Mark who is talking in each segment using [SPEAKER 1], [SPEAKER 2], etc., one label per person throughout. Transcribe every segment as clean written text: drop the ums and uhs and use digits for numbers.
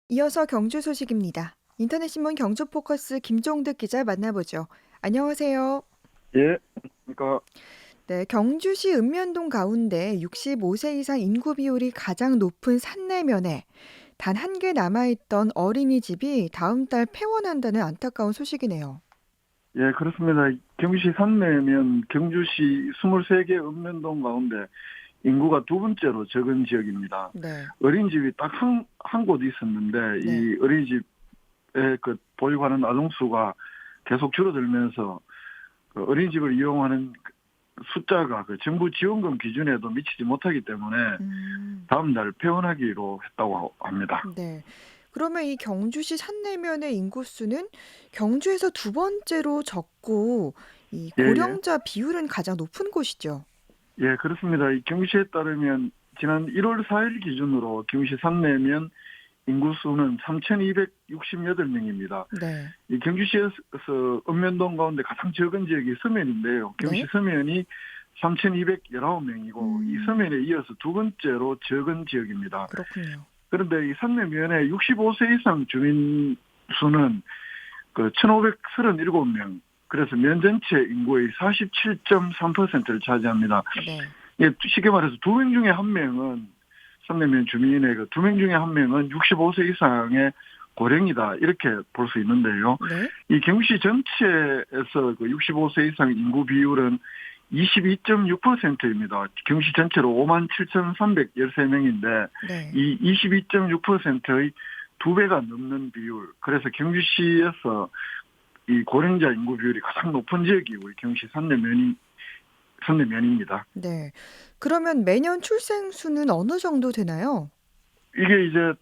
[SPEAKER 1] 이어서 경주 소식입니다. 인터넷신문 경주포커스 김종득 기자 만나보죠. 안녕하세요.
[SPEAKER 2] 예, 그러니까
[SPEAKER 1] 네, 경주시 읍면동 가운데 65세 이상 인구 비율이 가장 높은 산내면에 단 한 개 남아있던 어린이집이 다음 달 폐원한다는 안타까운 소식이네요.
[SPEAKER 2] 예, 그렇습니다. 경주시 산내면 경주시 23개 읍면동 가운데 인구가 두 번째로 적은 지역입니다.
[SPEAKER 1] 네,
[SPEAKER 2] 어린이집이 딱 한 곳 있었는데
[SPEAKER 1] 네.
[SPEAKER 2] 이 어린이집에 그 보육하는 아동 수가 계속 줄어들면서 그 어린이집을 이용하는 숫자가 그 정부 지원금 기준에도 미치지 못하기 때문에
[SPEAKER 1] 음,
[SPEAKER 2] 다음 달 폐원하기로 했다고 합니다.
[SPEAKER 1] 네. 그러면 이 경주시 산내면의 인구수는 경주에서 두 번째로 적고 이
[SPEAKER 2] 예, 예.
[SPEAKER 1] 고령자 비율은 가장 높은 곳이죠.
[SPEAKER 2] 예, 그렇습니다. 이 경주시에 따르면 지난 1월 4일 기준으로 경주시 산내면 인구수는 3,268명입니다.
[SPEAKER 1] 네.
[SPEAKER 2] 이 경주시에서 읍면동 가운데 가장 적은 지역이 서면인데요. 경주시
[SPEAKER 1] 네.
[SPEAKER 2] 서면이 3,219명이고 이
[SPEAKER 1] 음.
[SPEAKER 2] 서면에 이어서 두 번째로 적은 지역입니다.
[SPEAKER 1] 그렇군요.
[SPEAKER 2] 그런데 이 산내면의 65세 이상 주민 수는 그 1,537명, 그래서 면 전체 인구의 47.3%를 차지합니다.
[SPEAKER 1] 네.
[SPEAKER 2] 예, 쉽게 말해서 두 명 중에 한 명은 산내면 주민의 그 두 명 중에 한 명은 65세 이상의 고령이다 이렇게 볼 수 있는데요.
[SPEAKER 1] 네.
[SPEAKER 2] 이 경주시 전체에서 그 65세 이상 인구 비율은 22.6%입니다. 경주시 전체로 57,313명인데
[SPEAKER 1] 네.
[SPEAKER 2] 이 22.6%의 두 배가 넘는 비율. 그래서 경주시에서 이 고령자 인구 비율이 가장 높은 지역이 우리 경주시 산내면입니다.
[SPEAKER 1] 네. 그러면 매년 출생 수는 어느 정도 되나요?
[SPEAKER 2] 이게 이제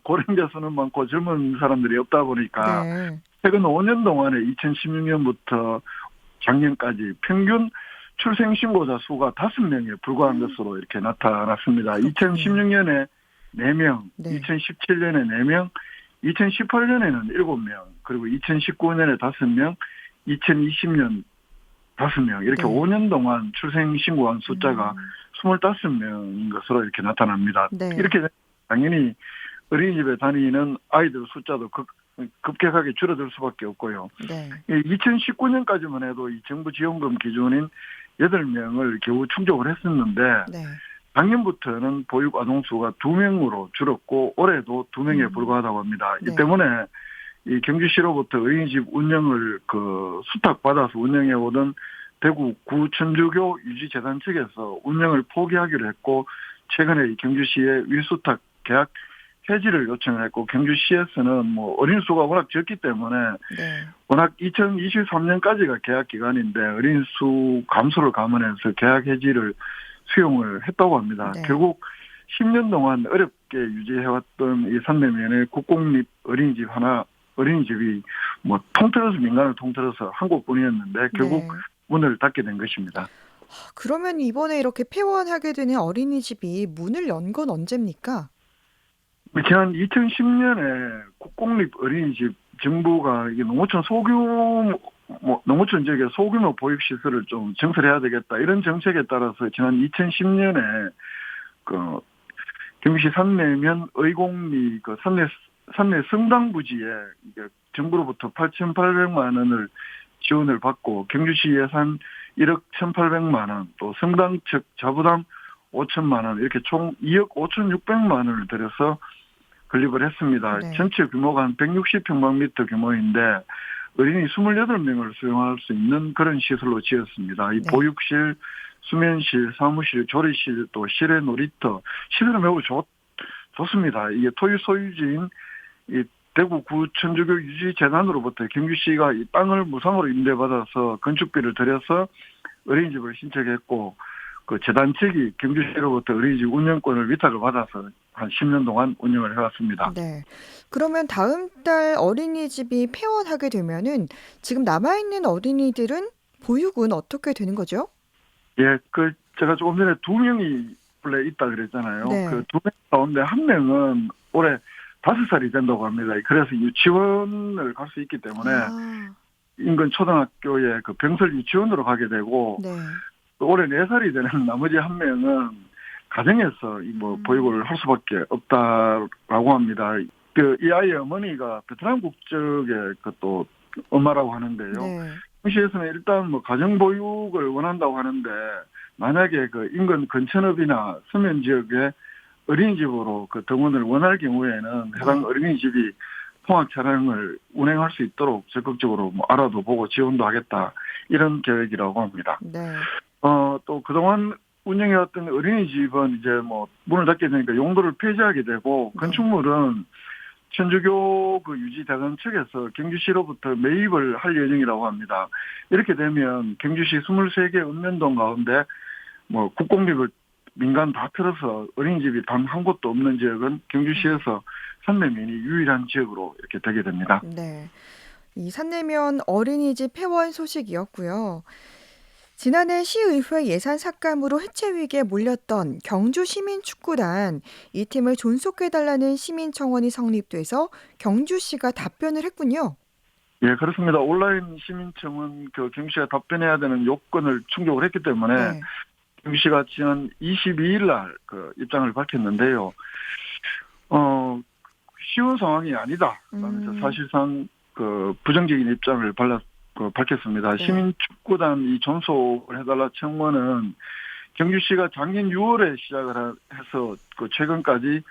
[SPEAKER 2] 고령자 수는 많고 젊은 사람들이 없다 보니까
[SPEAKER 1] 네.
[SPEAKER 2] 최근 5년 동안에 2016년부터 작년까지 평균 출생 신고자 수가 5명에 불과한
[SPEAKER 1] 음.
[SPEAKER 2] 것으로 이렇게 나타났습니다.
[SPEAKER 1] 그렇군요.
[SPEAKER 2] 2016년에 4명,
[SPEAKER 1] 네.
[SPEAKER 2] 2017년에 4명, 2018년에는 7명, 그리고 2019년에 5명, 2020년 5명, 이렇게
[SPEAKER 1] 네.
[SPEAKER 2] 5년 동안 출생 신고한 숫자가
[SPEAKER 1] 음.
[SPEAKER 2] 25명인 것으로 이렇게 나타납니다.
[SPEAKER 1] 네.
[SPEAKER 2] 이렇게 당연히 어린이집에 다니는 아이들 숫자도 급격하게 줄어들 수밖에 없고요.
[SPEAKER 1] 네.
[SPEAKER 2] 2019년까지만 해도 이 정부 지원금 기준인 8명을 겨우 충족을 했었는데
[SPEAKER 1] 네.
[SPEAKER 2] 작년부터는 보육 아동 수가 2명으로 줄었고 올해도 2명에
[SPEAKER 1] 음.
[SPEAKER 2] 불과하다고 합니다. 이
[SPEAKER 1] 네.
[SPEAKER 2] 때문에 이 경주시로부터 어린이집 운영을 그 수탁받아서 운영해 오던 대구 구천주교 유지재단 측에서 운영을 포기하기로 했고 최근에 이 경주시의 위수탁 계약 해지를 요청을 했고 경주시에서는 뭐 어린 수가 워낙 적기 때문에
[SPEAKER 1] 네.
[SPEAKER 2] 워낙 2023년까지가 계약 기간인데 어린 수 감소를 감안해서 계약 해지를 수용을 했다고 합니다.
[SPEAKER 1] 네.
[SPEAKER 2] 결국 10년 동안 어렵게 유지해왔던 이 산내면의 국공립 어린이집이 뭐 통틀어서 민간을 통틀어서 한 곳뿐이었는데 결국
[SPEAKER 1] 네.
[SPEAKER 2] 문을 닫게 된 것입니다.
[SPEAKER 1] 그러면 이번에 이렇게 폐원하게 되는 어린이집이 문을 연 건 언제입니까?
[SPEAKER 2] 지난 2010년에 국공립 어린이집 정부가 이게 농어촌 소규모 농어촌 지역에 소규모 보육 시설을 좀 증설해야 되겠다 이런 정책에 따라서 지난 2010년에 그 경기시 산내면 의공리 그 산내 성당 부지에 이게 정부로부터 8,800만 원을 지원을 받고 경주시 예산 1억 1,800만 원, 또 성당 측 자부담 5천만 원 이렇게 총 2억 5,600만 원을 들여서 건립을 했습니다.
[SPEAKER 1] 네.
[SPEAKER 2] 전체 규모가 한 160평방미터 규모인데 어린이 28명을 수용할 수 있는 그런 시설로 지었습니다. 이
[SPEAKER 1] 네.
[SPEAKER 2] 보육실, 수면실, 사무실, 조리실, 또 실외 놀이터, 시설은 매우 좋습니다. 이게 토지 소유지인 이 대구 구천주교 유지재단으로부터 경주시가 이 땅을 무상으로 임대받아서 건축비를 들여서 어린이집을 신청했고 그 재단 측이 경주시로부터 어린이집 운영권을 위탁을 받아서 한 10년 동안 운영을 해왔습니다.
[SPEAKER 1] 네. 그러면 다음 달 어린이집이 폐원하게 되면은 지금 남아있는 어린이들은 보육은 어떻게 되는 거죠?
[SPEAKER 2] 예, 그 제가 조금 전에 2명이 원래 있다 그랬잖아요. 그
[SPEAKER 1] 네.
[SPEAKER 2] 2명 가운데 한 명은 올해 5살이 된다고 합니다. 그래서 유치원을 갈 수 있기 때문에
[SPEAKER 1] 아,
[SPEAKER 2] 인근 초등학교에 그 병설 유치원으로 가게 되고
[SPEAKER 1] 네.
[SPEAKER 2] 또 올해 4살이 되는 나머지 한 명은 가정에서 이 뭐
[SPEAKER 1] 음,
[SPEAKER 2] 보육을 할 수밖에 없다라고 합니다. 이 아이의 어머니가 베트남 국적의 또 엄마라고 하는데요.
[SPEAKER 1] 네.
[SPEAKER 2] 경주시에서는 일단 뭐 가정보육을 원한다고 하는데 만약에 그 인근 근천읍이나 서면 지역에 어린이집으로 그 등원을 원할 경우에는 해당
[SPEAKER 1] 네.
[SPEAKER 2] 어린이집이 통학 차량을 운행할 수 있도록 적극적으로 뭐 알아도 보고 지원도 하겠다 이런 계획이라고 합니다.
[SPEAKER 1] 네.
[SPEAKER 2] 또 그동안 운영해왔던 어린이집은 이제 뭐 문을 닫게 되니까 용도를 폐지하게 되고
[SPEAKER 1] 네.
[SPEAKER 2] 건축물은 천주교 그 유지대관 측에서 경주시로부터 매입을 할 예정이라고 합니다. 이렇게 되면 경주시 23개 읍면동 가운데 뭐 국공립을 민간 다 틀어서 어린이집이 단 한 곳도 없는 지역은 경주시에서 산내면이 유일한 지역으로 이렇게 되게 됩니다.
[SPEAKER 1] 네. 이 산내면 어린이집 폐원 소식이었고요. 지난해 시의회 예산 삭감으로 해체 위기에 몰렸던 경주 시민축구단, 이 팀을 존속해달라는 시민청원이 성립돼서 경주시가 답변을 했군요.
[SPEAKER 2] 예, 그렇습니다. 온라인 시민청은 그 경주시가 답변해야 되는 요건을 충족을 했기 때문에
[SPEAKER 1] 네.
[SPEAKER 2] 경주시가 지난 22일 날 그 입장을 밝혔는데요. 쉬운 상황이 아니다. 라면서 사실상 그 부정적인 입장을 밝혔습니다.
[SPEAKER 1] 네.
[SPEAKER 2] 시민축구단 이 존속을 해달라 청원은 경주시가 작년 6월에 시작을 해서 그 최근까지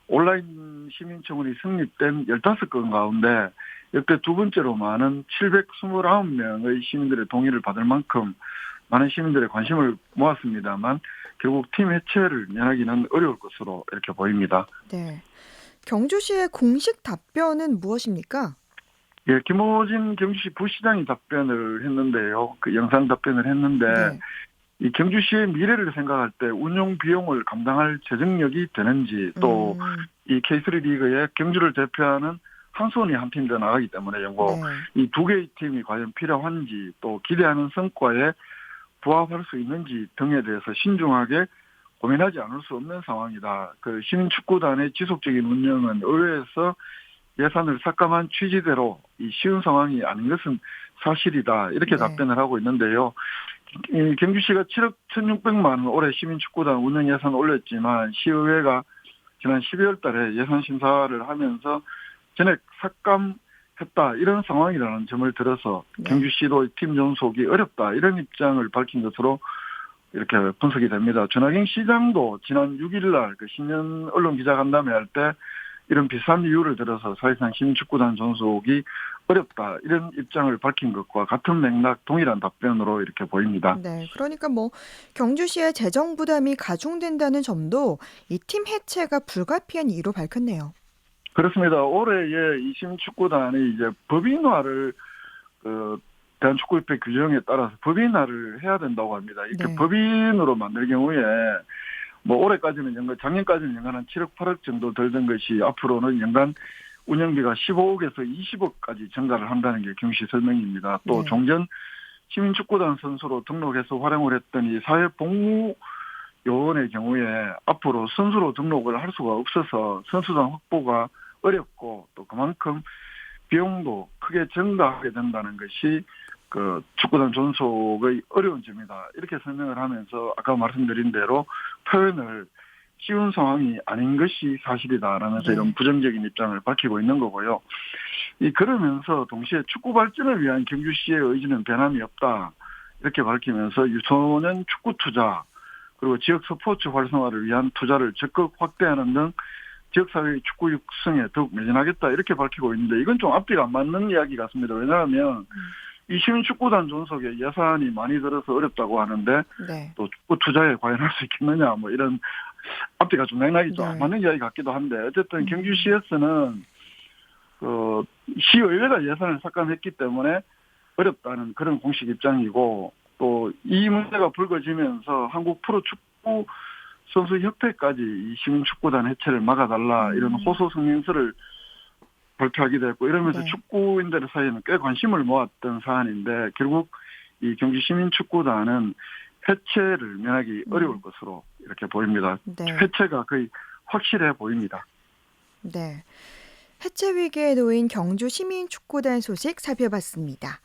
[SPEAKER 2] 온라인 시민청원이 성립된 15건 가운데 역대 두 번째로 많은 729명의 시민들의 동의를 받을 만큼 많은 시민들의 관심을 모았습니다만 결국 팀 해체를 면하기는 어려울 것으로 이렇게 보입니다.
[SPEAKER 1] 네. 경주시의 공식 답변은 무엇입니까?
[SPEAKER 2] 예, 김호진 경주시 부시장이 답변을 했는데요. 그 영상 답변을 했는데
[SPEAKER 1] 네.
[SPEAKER 2] 이 경주시의 미래를 생각할 때 운영 비용을 감당할 재정력이 되는지 또 이 K3 리그에 경주를 대표하는 한수원이 한 팀 더 나가기 때문에
[SPEAKER 1] 네.
[SPEAKER 2] 이 두 개의 팀이 과연 필요한지 또 기대하는 성과에 부합할 수 있는지 등에 대해서 신중하게 고민하지 않을 수 없는 상황이다. 그 시민축구단의 지속적인 운영은 의회에서 예산을 삭감한 취지대로 이 쉬운 상황이 아닌 것은 사실이다. 이렇게
[SPEAKER 1] 네.
[SPEAKER 2] 답변을 하고 있는데요. 이 경주시가 7억 1,600만 원 올해 시민축구단 운영 예산 올렸지만 시의회가 지난 12월 달에 예산 심사를 하면서 전액 삭감했다. 이런 상황이라는 점을 들어서
[SPEAKER 1] 네.
[SPEAKER 2] 경주시도 팀 존속이 어렵다. 이런 입장을 밝힌 것으로 이렇게 분석이 됩니다. 전하경 시장도 지난 6일 날 그 신년 언론 기자간담회 할 때 이런 비슷한 이유를 들어서 사실상 시민축구단 존속이 어렵다. 이런 입장을 밝힌 것과 같은 맥락 동일한 답변으로 이렇게 보입니다.
[SPEAKER 1] 네. 그러니까 뭐 경주시의 재정 부담이 가중된다는 점도 이 팀 해체가 불가피한 이유로 밝혔네요.
[SPEAKER 2] 그렇습니다. 올해의 이 시민축구단이 이제 법인화를 대한축구협회 규정에 따라서 법인화를 해야 된다고 합니다. 이렇게
[SPEAKER 1] 네.
[SPEAKER 2] 법인으로 만들 경우에 뭐 올해까지는 작년까지는 연간 한 7억 8억 정도 들던 것이 앞으로는 연간 운영비가 15억에서 20억까지 증가를 한다는 게 경시 설명입니다. 또
[SPEAKER 1] 네.
[SPEAKER 2] 종전 시민축구단 선수로 등록해서 활용을 했던 이 사회복무요원의 경우에 앞으로 선수로 등록을 할 수가 없어서 선수단 확보가 어렵고 또 그만큼 비용도 크게 증가하게 된다는 것이 그 축구단 존속의 어려운 점이다. 이렇게 설명을 하면서 아까 말씀드린 대로 표현을 쉬운 상황이 아닌 것이 사실이다라면서
[SPEAKER 1] 네.
[SPEAKER 2] 이런 부정적인 입장을 밝히고 있는 거고요. 그러면서 동시에 축구 발전을 위한 경주시의 의지는 변함이 없다. 이렇게 밝히면서 유소년 축구 투자 그리고 지역 스포츠 활성화를 위한 투자를 적극 확대하는 등 지역사회의 축구 육성에 더욱 매진하겠다. 이렇게 밝히고 있는데 이건 좀 앞뒤가 안 맞는 이야기 같습니다. 왜냐하면 이 시민축구단 존속에 예산이 많이 들어서 어렵다고 하는데
[SPEAKER 1] 네.
[SPEAKER 2] 또 축구 투자에 과연 할 수 있겠느냐 뭐 이런 앞뒤가 좀 맥락이 좀 안
[SPEAKER 1] 네.
[SPEAKER 2] 맞는 이야기 같기도 한데 어쨌든 경주시에서는 시의회가 예산을 삭감했기 때문에 어렵다는 그런 공식 입장이고 또 이 문제가 불거지면서 한국 프로축구 선수협회까지 이 시민축구단 해체를 막아달라 이런 호소 성명서를 발표하기도 했고 이러면서
[SPEAKER 1] 네.
[SPEAKER 2] 축구인들 사이에는 꽤 관심을 모았던 사안인데 결국 이 경주 시민축구단은 해체를 면하기 어려울 것으로 이렇게 보입니다.
[SPEAKER 1] 네.
[SPEAKER 2] 해체가 거의 확실해 보입니다.
[SPEAKER 1] 네. 해체 위기에 놓인 경주 시민축구단 소식 살펴봤습니다.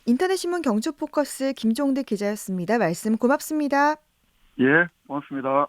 [SPEAKER 1] 인터넷신문 경주포커스 김종대 기자였습니다. 말씀 고맙습니다.
[SPEAKER 2] 예, 고맙습니다.